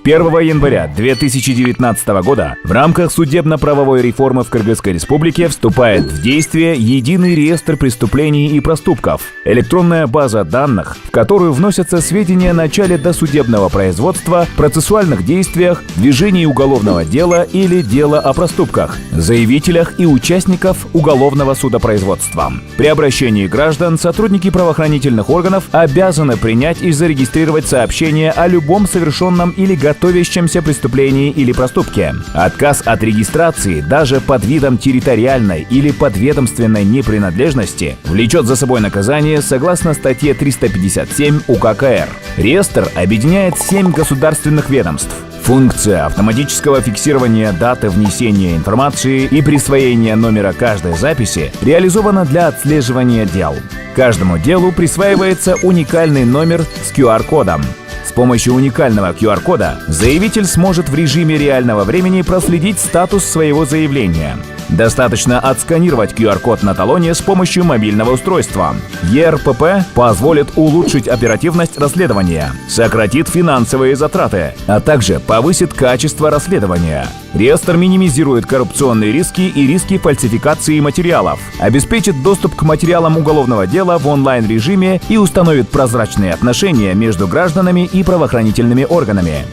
1 января 2019 года в рамках судебно-правовой реформы в Кыргызской Республике вступает в действие единый реестр преступлений и проступков, электронная база данных, в которую вносятся сведения о начале досудебного производства, процессуальных действиях, движении уголовного дела или дела о проступках, заявителях и участников уголовного судопроизводства. При обращении граждан сотрудники правоохранительных органов обязаны принять и зарегистрировать сообщение о любом совершенном или готовящемся преступлении или проступке. Отказ от регистрации даже под видом территориальной или подведомственной непринадлежности влечет за собой наказание согласно статье 357 УК КР. Реестр объединяет 7 государственных ведомств. Функция автоматического фиксирования даты внесения информации и присвоения номера каждой записи реализована для отслеживания дел. Каждому делу присваивается уникальный номер с QR-кодом. С помощью уникального QR-кода заявитель сможет в режиме реального времени проследить статус своего заявления. Достаточно отсканировать QR-код на талоне с помощью мобильного устройства. ЕРПП позволит улучшить оперативность расследования, сократит финансовые затраты, а также повысит качество расследования. Реестр минимизирует коррупционные риски и риски фальсификации материалов, обеспечит доступ к материалам уголовного дела в онлайн-режиме и установит прозрачные отношения между гражданами и правоохранительными органами.